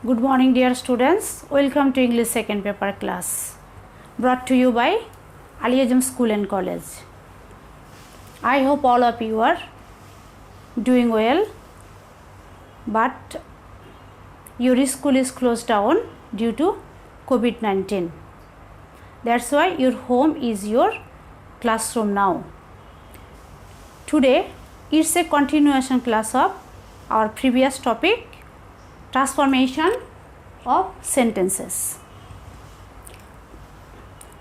Good morning dear students, welcome to English second paper class brought to you by Aliazam School and College. I hope all of you are doing well, but your school is closed down due to COVID-19. That's why your home is your classroom now. Today it's a continuation class of our previous topic, transformation of sentences.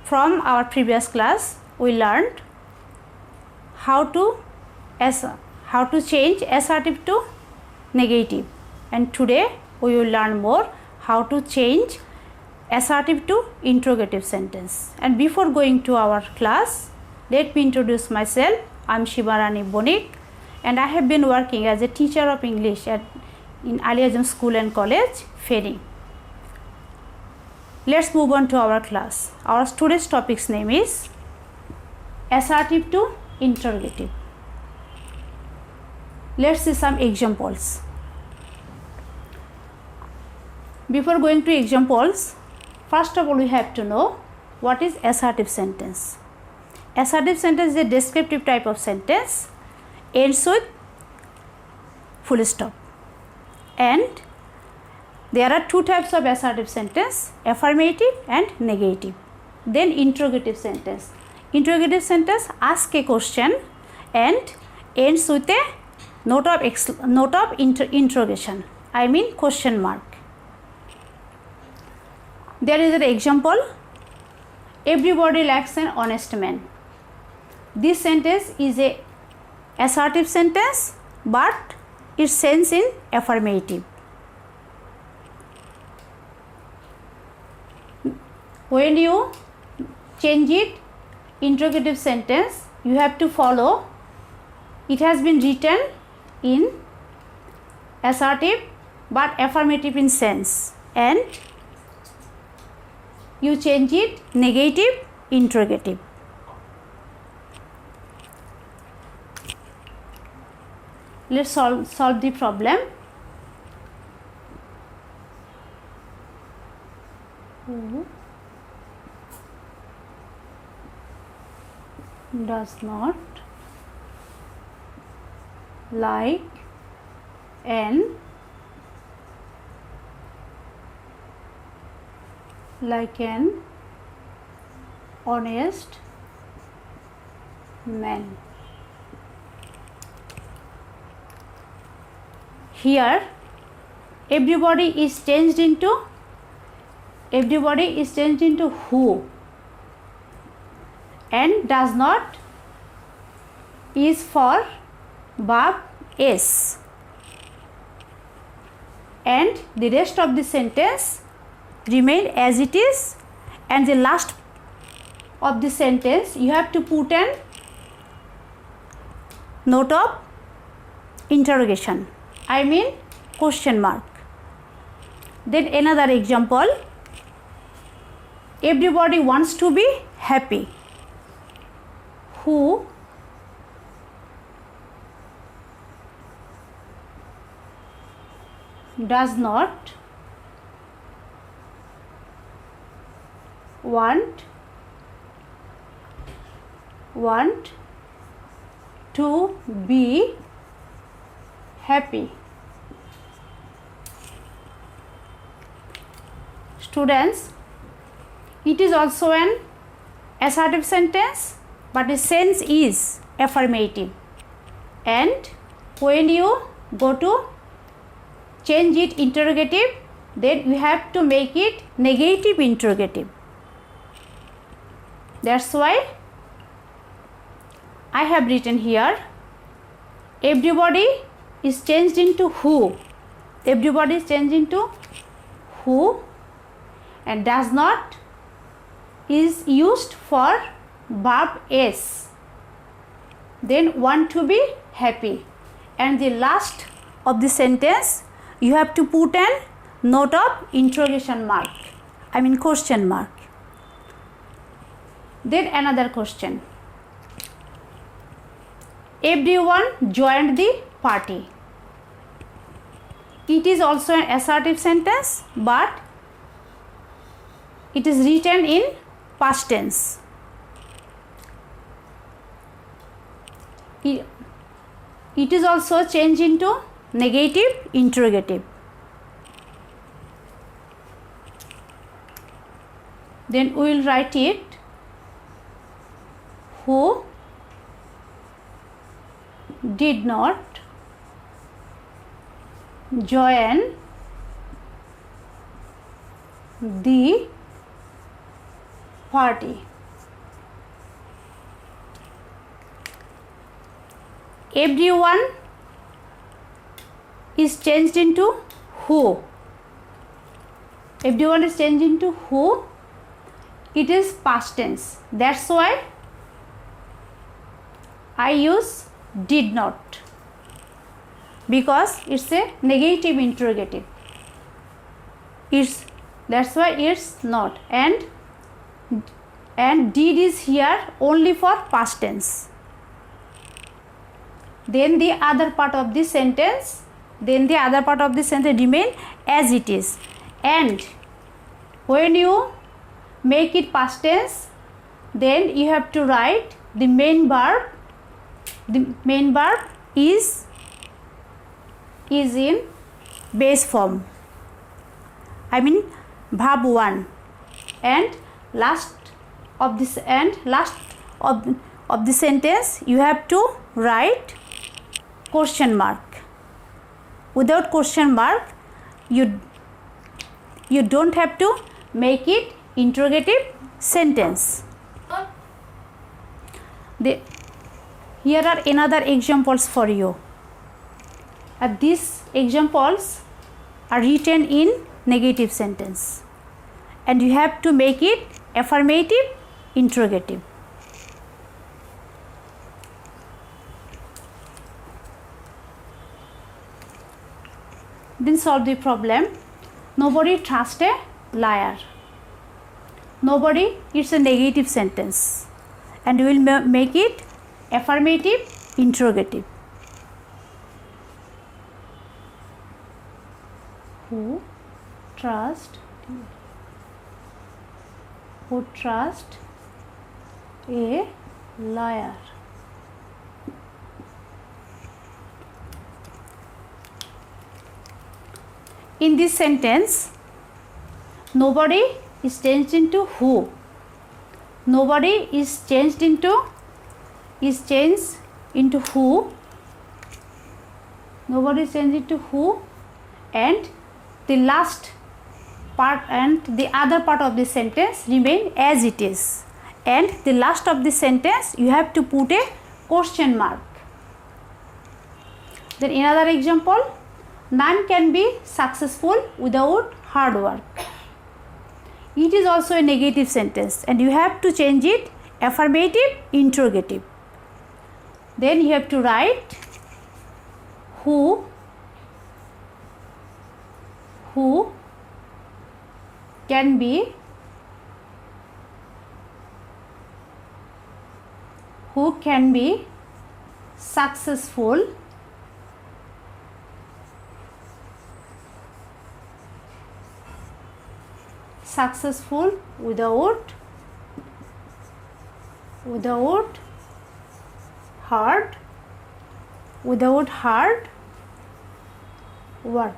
From our previous class we learned how to change assertive to negative, and today we will learn more how to change assertive to interrogative sentence. And before going to our class, let me introduce myself. I am Shibarani Bonik and I have been working as a teacher of English in Aliazam School and College, Ferry. Let's move on to our class. Our today's topic's name is assertive to interrogative. Let's see some examples. Before going to examples, first of all we have to know what is assertive sentence. Assertive sentence is a descriptive type of sentence, ends with full stop. And there are two types of assertive sentence, affirmative and negative. Then interrogative sentence. Interrogative sentence asks a question and ends with a note of interrogation, I mean question mark. There is an example, everybody likes an honest man. This sentence is a assertive sentence, but it ends in affirmative. When you change it interrogative sentence, you have to follow, it has been written in assertive but affirmative in sense, and you change it negative interrogative. Let's solve the problem. Does not like an honest man. Here everybody is changed into who, and does not is for verb s, and the rest of the sentence remain as it is, and the last of the sentence you have to put an note of interrogation, I mean question mark. Then another example, everybody wants to be happy. Who does not want to be happy. Students, it is also an assertive sentence, but the sense is affirmative, and when you go to change it interrogative, then you have to make it negative interrogative. That's why I have written here, everybody is changed into who. Everybody is changed into who, and does not is used for verb s. Then want to be happy, and the last of the sentence you have to put an note of interrogation mark, I mean question mark. Then another question, everyone joined the party. It is also an assertive sentence, but it is written in past tense. It is also changed into negative interrogative. Then we will write it, who did not join the party. Everyone is changed into who. Everyone is changed into who. It is past tense. That's why I use did not, because it's a negative interrogative. That's why it's not, and did is here only for past tense. Then the other part of the sentence remain as it is. And when you make it past tense, then you have to write the main verb. The main verb is in base form, I mean verb 1, and last of the sentence you have to write question mark. Without question mark, you don't have to make it interrogative sentence. Here are another examples for you. These examples are written in negative sentence, and you have to make it affirmative interrogative. Then solve the problem. Nobody trusts a liar. Nobody, it's a negative sentence, and we will make it affirmative interrogative. Who trust a liar? In this sentence, nobody is changed into who. Nobody is changed into who. Nobody is changed into who, and the last part and the other part of the sentence remain as it is. And the last of the sentence you have to put a question mark. Then another example, none can be successful without hard work. It is also a negative sentence, and you have to change it affirmative interrogative. Then you have to write who can be successful without hard work.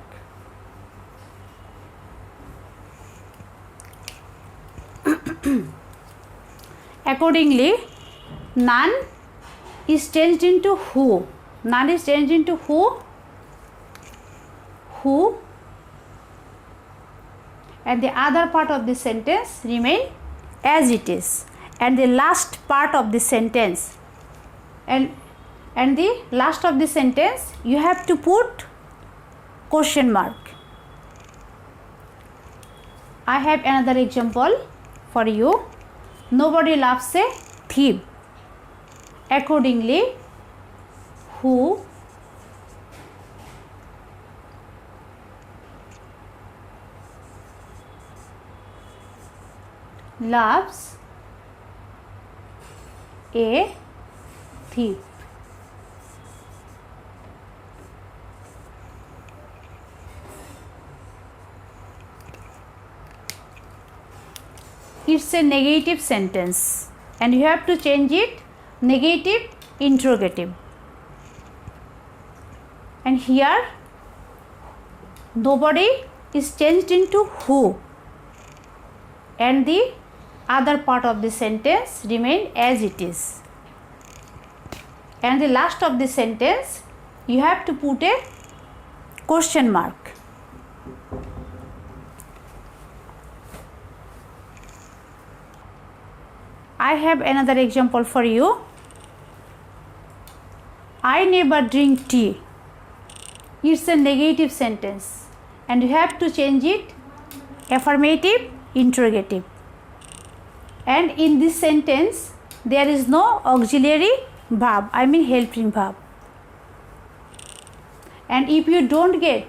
Accordingly, none is changed into who. None is changed into who, and the other part of the sentence remain as it is. And the last part of the sentence and the last of the sentence you have to put question mark. I have another example for you. Nobody loves a thief. Accordingly, who loves a thief? it's a negative sentence and you have to change it negative interrogative. And here nobody is changed into who, and the other part of the sentence remain as it is. And the last of the sentence you have to put a question mark. I have another example for you. I never drink tea. It's a negative sentence and you have to change it affirmative interrogative. And in this sentence there is no auxiliary verb, I mean helping verb. And if you don't get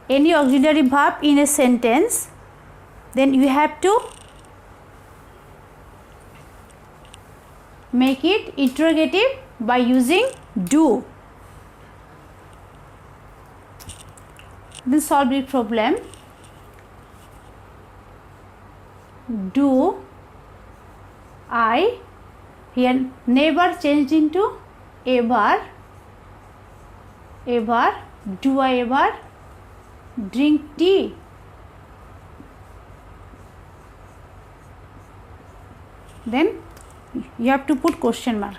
any auxiliary verb in a sentence, then you have to make it interrogative by using do. Then solve the problem. Do I, here never changed into ever, do I ever drink tea? Then you have to put question mark.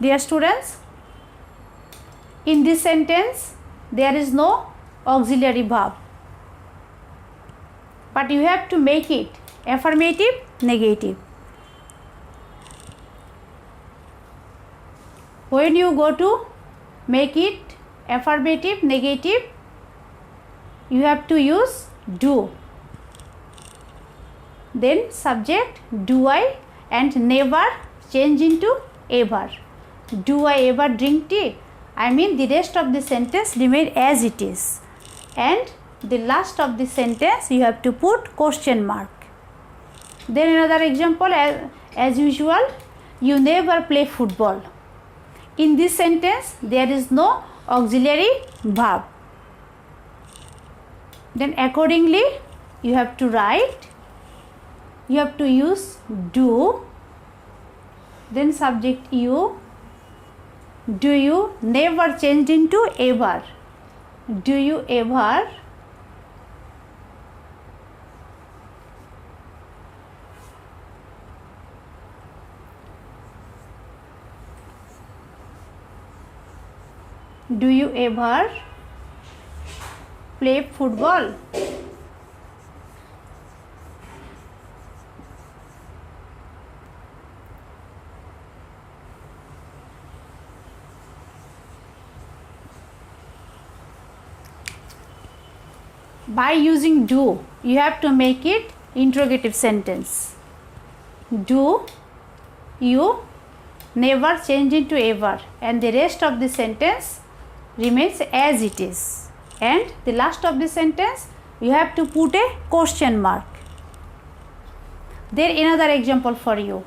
Dear students, in this sentence there is no auxiliary verb, but you have to make it affirmative negative. When you go to make it affirmative negative, you have to use do, then subject do I and never change into ever. Do I ever drink tea? I mean the rest of the sentence remain as it is, and the last of the sentence you have to put question mark. Then another example, as usual, you never play football. In this sentence there is no auxiliary verb. Then accordingly you have to write, you have to use do, then subject you. Do you never changed into ever? Do you ever play football? By using do, you have to make it interrogative sentence. Do you never change into ever, and the rest of the sentence remains as it is, and the last of the sentence you have to put a question mark. There another example for you.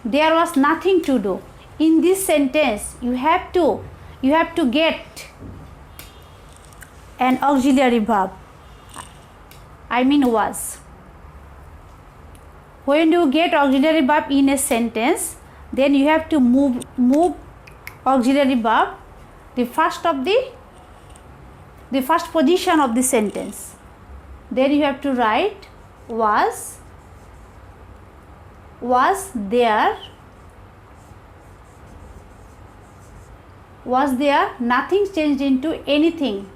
There was nothing to do. In this sentence you have to get an auxiliary verb, I mean was. When you get auxiliary verb in a sentence, then you have to move auxiliary verb the first position of the sentence. Then you have to write was there, nothing changed into anything.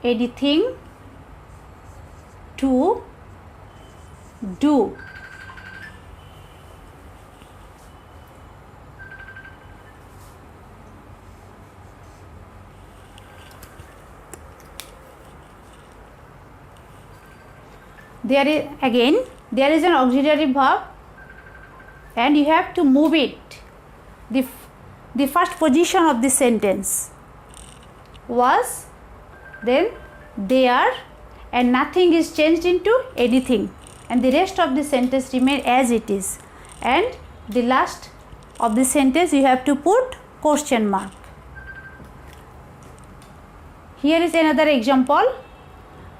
Anything to do. There is an auxiliary verb and you have to move it the first position of the sentence. Was, then there, and nothing is changed into anything, and the rest of the sentence remain as it is, and the last of the sentence you have to put question mark. Here is another example.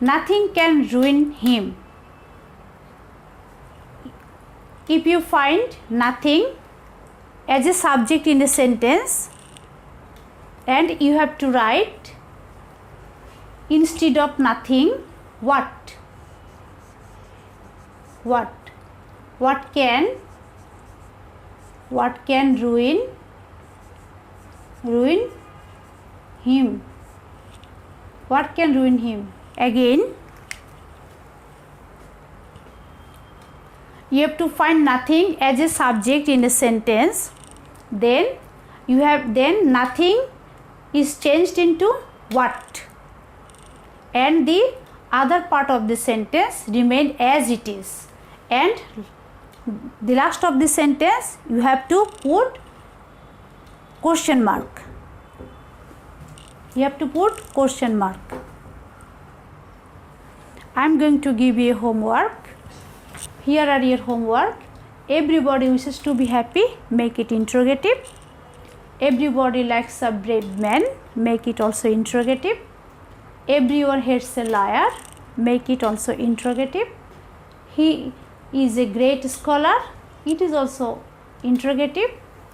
Nothing can ruin him. If you find nothing as a subject in a sentence and you have to write instead of nothing what? What can ruin him? What can ruin him? Again, you have to find nothing as a subject in a sentence, then nothing is changed into what, and the other part of the sentence remain as it is, and the last of the sentence you have to put question mark. You have to put question mark. I am going to give you a homework. Here are your homework. Everybody wishes to be happy, make it interrogative. Everybody likes a brave man, make it also interrogative. Everyone hates a liar, make it also interrogative. He is a great scholar, it is also interrogative.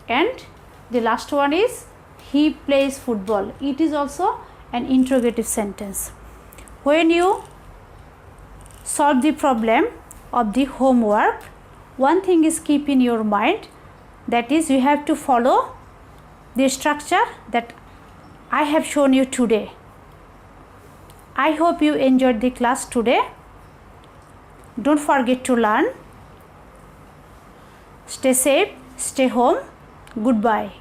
And the last one is he plays football, it is also an interrogative sentence. When you solve the problem of the homework, one thing is keep in your mind, that is you have to follow the structure that I have shown you today. I hope you enjoyed the class today. Don't forget to learn. Stay safe, stay home. Goodbye.